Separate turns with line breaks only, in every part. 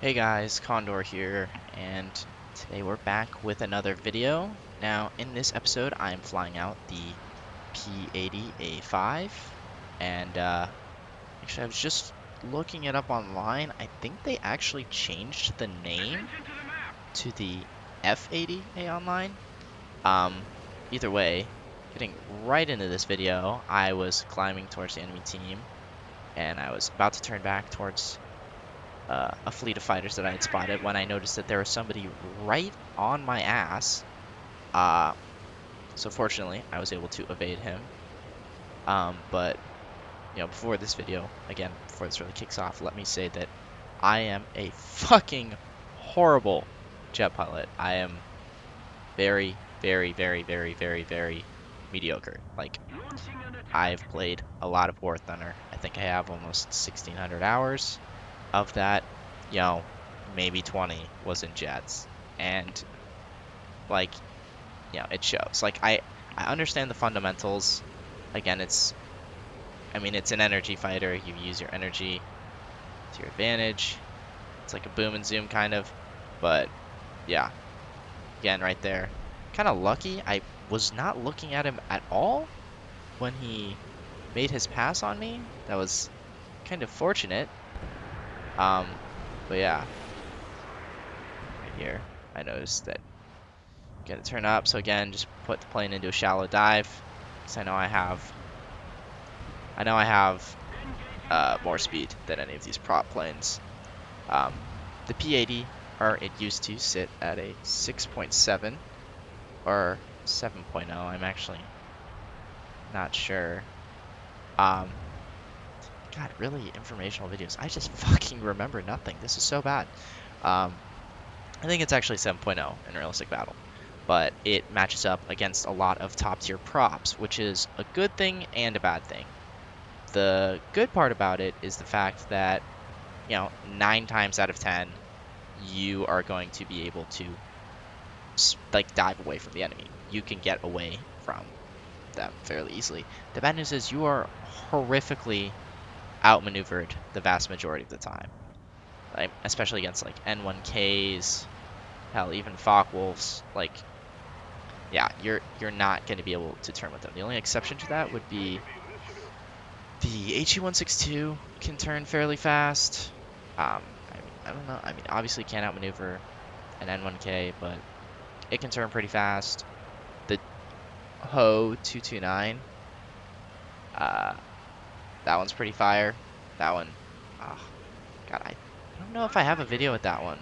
Hey guys, Condor here, and today we're back with another video. Now, in this episode, I'm flying out the P-80-A5, and actually I was just looking it up online. I think they actually changed the name to the F-80A online. Um, Either way, getting right into this video, I was climbing towards the enemy team, and I was about to turn back towards a fleet of fighters that I had spotted when I noticed that there was somebody right on my ass. Uh, so fortunately, I was able to evade him. But before this video, again, before this really kicks off, let me say that I am a fucking horrible jet pilot. I am very, very, very, very, very, very mediocre. Like, I've played a lot of War Thunder. I think I have almost 1,600 hours. Of that, maybe 20 was in jets. And like, it shows. Like I understand the fundamentals. Again, I mean, it's an energy fighter. You use your energy to your advantage. It's like a boom and zoom kind of. But yeah, again, right there. Kind of lucky. I was not looking at him at all when he made his pass on me. That was kind of fortunate. But yeah, right here, I noticed that get it turned up. So again, just put the plane into a shallow dive, because I know I have more speed than any of these prop planes. The P-80, or it used to sit at a 6.7 or 7.0. I'm actually not sure. Um, God, really informational videos. I just fucking remember nothing. This is so bad. Um, I think it's actually 7.0 in realistic battle, but it matches up against a lot of top tier props, which is a good thing and a bad thing. The good part about it is the fact that, 9 times out of 10, you are going to be able to like dive away from the enemy. You can get away from them fairly easily. The bad news is you are horrifically outmaneuvered the vast majority of the time, like, especially against like N1Ks, hell, even Focke-Wulfs. Like, yeah, you're not going to be able to turn with them. The only exception to that would be the HE-162 can turn fairly fast. I mean, I don't know. I mean, obviously can't outmaneuver an N1K, but it can turn pretty fast. The Ho 229, that one's pretty fire. That one, oh, God, I don't know if I have a video with that one.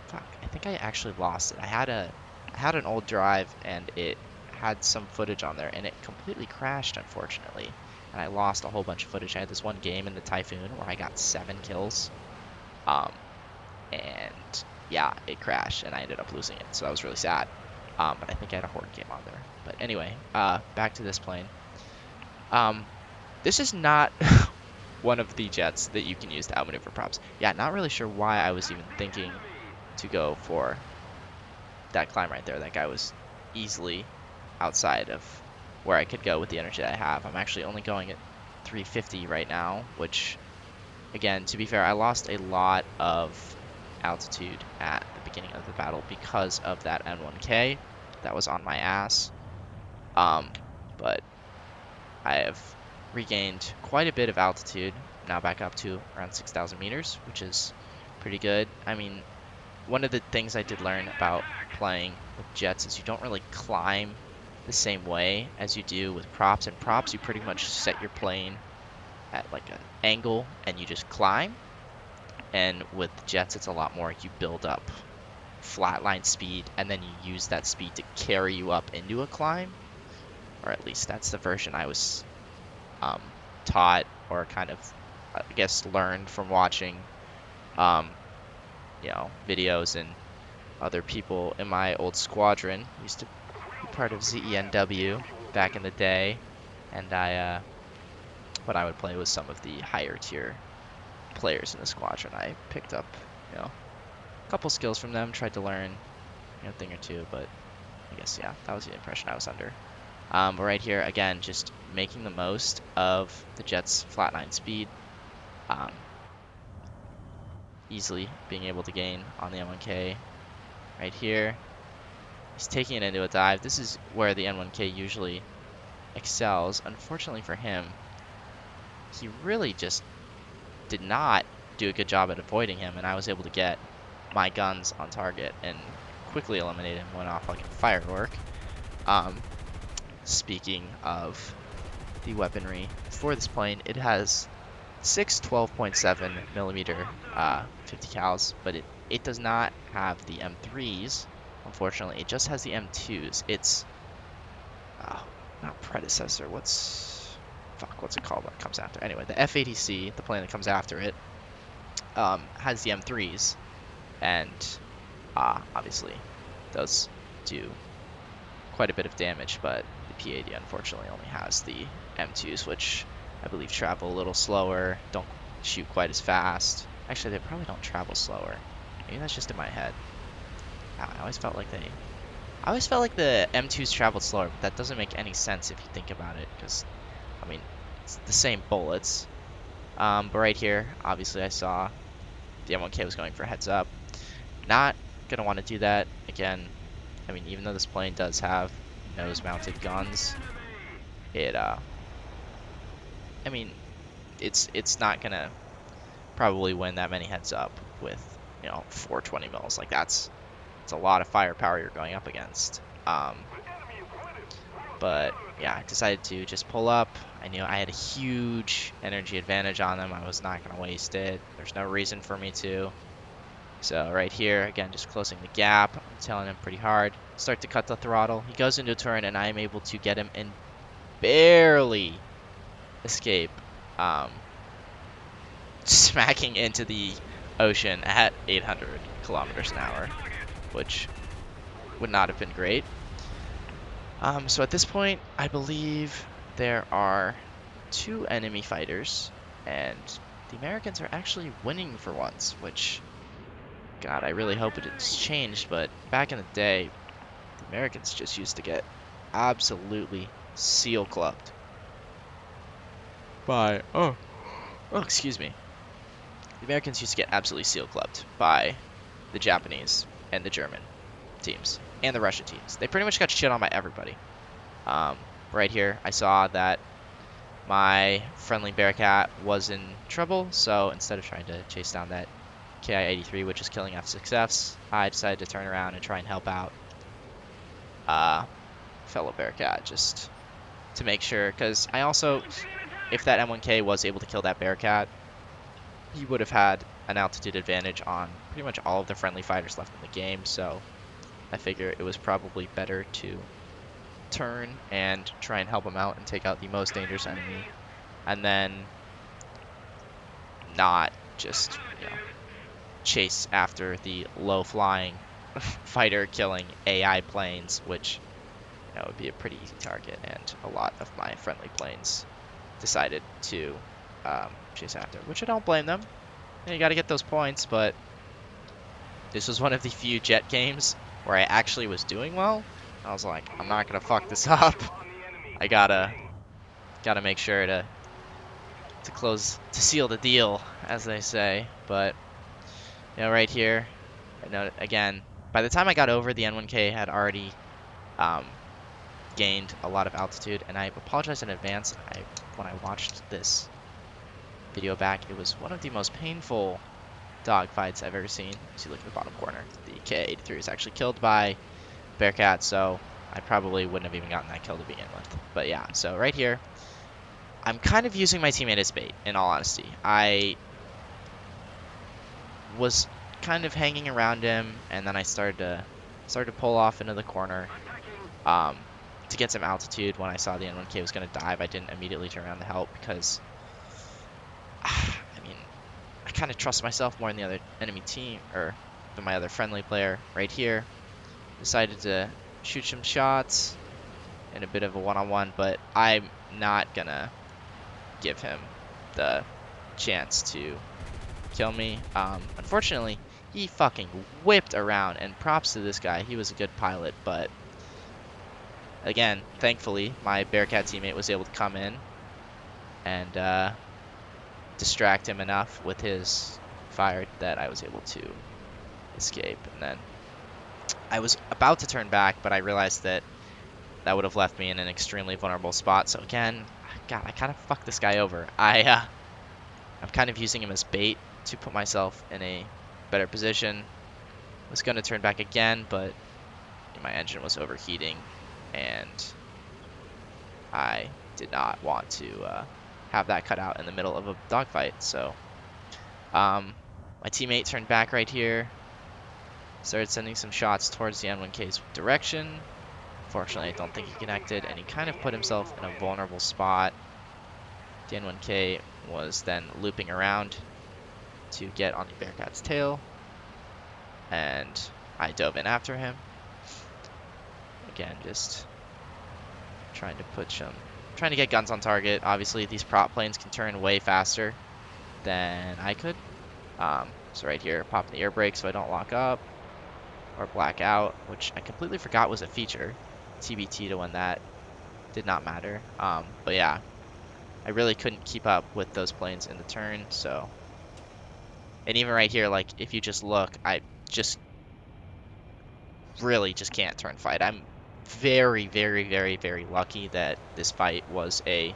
Fuck, I think I actually lost it. I had an old drive and it had some footage on there and it completely crashed, unfortunately. And I lost a whole bunch of footage. I had this one game in the Typhoon where I got 7 kills. Um, and yeah, it crashed and I ended up losing it. So that was really sad. But I think I had a Horde game on there. But anyway, back to this plane. This is not one of the jets that you can use to outmaneuver props. Yeah, not really sure why I was even thinking to go for that climb right there. That guy was easily outside of where I could go with the energy that I have. I'm actually only going at 350 right now, which, again, to be fair, I lost a lot of altitude at the beginning of the battle because of that N1K that was on my ass. But I have regained quite a bit of altitude, now back up to around 6,000 meters, which is pretty good. I mean, one of the things I did learn about playing with jets is you don't really climb the same way as you do with props. And props, you pretty much set your plane at like an angle and you just climb. And with jets, it's a lot more you build up flatline speed and then you use that speed to carry you up into a climb. Or at least that's the version I was taught, or kind of, I guess, learned from watching videos and other people in my old squadron. Used to be part of ZENW back in the day, and what I would play was some of the higher tier players in the squadron. I picked up, a couple skills from them, tried to learn, a thing or two, but I guess, yeah, that was the impression I was under. But right here, again, just making the most of the jet's flatline speed. Um, easily being able to gain on the N1K right here. He's taking it into a dive. This is where the N1K usually excels. Unfortunately for him, he really just did not do a good job at avoiding him, and I was able to get my guns on target and quickly eliminate him. Went off like a firework. Speaking of the weaponry for this plane, it has 6 12.7 millimeter 50 cals, but it does not have the M3s. Unfortunately, it just has the M2s. It's not predecessor. What's it called when it comes after? Anyway, the F-80C, the plane that comes after it, has the M3s, and obviously does do quite a bit of damage, but the P-80 unfortunately only has the M2s, which I believe travel a little slower, don't shoot quite as fast. Actually, they probably don't travel slower. Maybe that's just in my head. I always felt like the M2s traveled slower, but that doesn't make any sense if you think about it, because, I mean, it's the same bullets. But right here, obviously I saw the M1K was going for heads up. Not gonna want to do that again. I mean, even though this plane does have nose-mounted guns, I mean, it's not gonna probably win that many heads up with 420 mils. Like it's a lot of firepower you're going up against. But yeah, I decided to just pull up. I knew I had a huge energy advantage on them. I was not gonna waste it. There's no reason for me to. So right here, again, just closing the gap. I'm telling him pretty hard. Start to cut the throttle. He goes into a turn, and I am able to get him and barely escape, smacking into the ocean at 800 kilometers an hour, which would not have been great. So at this point, I believe there are 2 enemy fighters, and the Americans are actually winning for once, which, God, I really hope it's changed, but back in the day, the Americans just used to get absolutely seal clubbed by, excuse me. The Americans used to get absolutely seal clubbed by the Japanese and the German teams and the Russian teams. They pretty much got shit on by everybody. Right here, I saw that my friendly Bearcat was in trouble, so instead of trying to chase down that KI-83, which is killing F6Fs, I decided to turn around and try and help out fellow Bearcat, just to make sure, because I also, if that M1K was able to kill that Bearcat, he would have had an altitude advantage on pretty much all of the friendly fighters left in the game, so I figure it was probably better to turn and try and help him out and take out the most dangerous enemy, and then not just, chase after the low-flying fighter killing AI planes, which would be a pretty easy target, and a lot of my friendly planes decided to chase after, which I don't blame them. You gotta get those points, but this was one of the few jet games where I actually was doing well. I was like, I'm not gonna fuck this up. I gotta make sure to seal the deal, as they say. But right here, again, by the time I got over, the N1K had already gained a lot of altitude, and I apologize in advance. When I watched this video back, it was one of the most painful dogfights I've ever seen. As you look at the bottom corner, the K-83 is actually killed by Bearcat, so I probably wouldn't have even gotten that kill to begin with. But yeah, so right here, I'm kind of using my teammate as bait, in all honesty. I was kind of hanging around him, and then I started to pull off into the corner to get some altitude. When I saw the N1K was going to dive, I didn't immediately turn around to help, because I mean, I kind of trust myself more than the other enemy team, or than my other friendly player. Right here, decided to shoot some shots in a bit of a one-on-one, but I'm not gonna give him the chance to kill me. Unfortunately, he fucking whipped around, and props to this guy. He was a good pilot, but again, thankfully, my Bearcat teammate was able to come in and distract him enough with his fire that I was able to escape. And then I was about to turn back, but I realized that that would have left me in an extremely vulnerable spot. So again, God, I kind of fucked this guy over. I'm kind of using him as bait to put myself in a better position. Was going to turn back again, but my engine was overheating, and I did not want to have that cut out in the middle of a dogfight. So my teammate turned back right here, started sending some shots towards the N1K's direction. Fortunately, I don't think he connected, and he kind of put himself in a vulnerable spot. The N1K was then looping around to get on the Bearcat's tail, and I dove in after him. Again, just trying to get guns on target. Obviously, these prop planes can turn way faster than I could. So right here, popping the air brake so I don't lock up or black out, which I completely forgot was a feature. TBT to when that did not matter. But yeah, I really couldn't keep up with those planes in the turn. So, and even right here, like if you just look, I just really just can't turn fight. I'm very, very, very, very lucky that this fight was a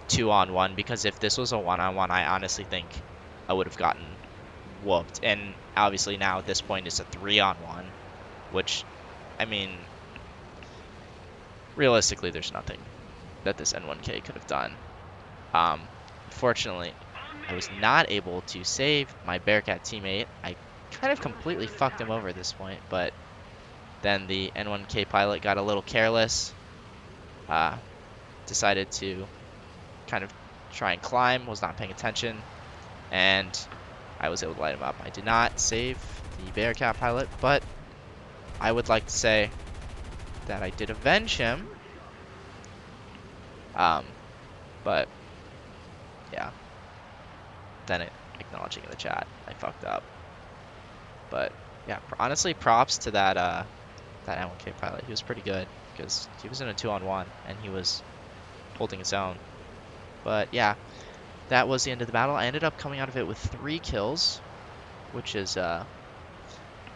2-on-1, because if this was a 1-on-1, I honestly think I would have gotten whooped. And obviously now at this point it's a 3-on-1, which, I mean, realistically there's nothing that this N1K could have done. Fortunately, I was not able to save my Bearcat teammate. I kind of completely fucked him over at this point, but then the N1K pilot got a little careless, decided to kind of try and climb, was not paying attention, and I was able to light him up. I did not save the Bearcat pilot, but I would like to say that I did avenge him. But yeah, then acknowledging in the chat, I fucked up. But yeah, honestly, props to that that N1K pilot. He was pretty good because he was in a 2-on-1 and he was holding his own. But yeah, that was the end of the battle. I ended up coming out of it with 3 kills, which is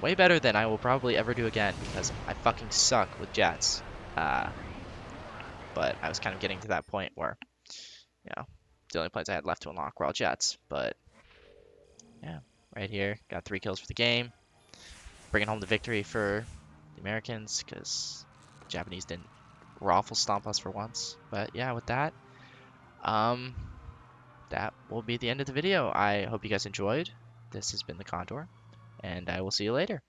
way better than I will probably ever do again because I fucking suck with jets. But I was kind of getting to that point where, you know, the only planes I had left to unlock were all jets. But yeah, right here, got 3 kills for the game, bringing home the victory for the Americans because the Japanese didn't raffle stomp us for once. But yeah, with that, that will be the end of the video. I hope you guys enjoyed. This has been the Condor, and I will see you later.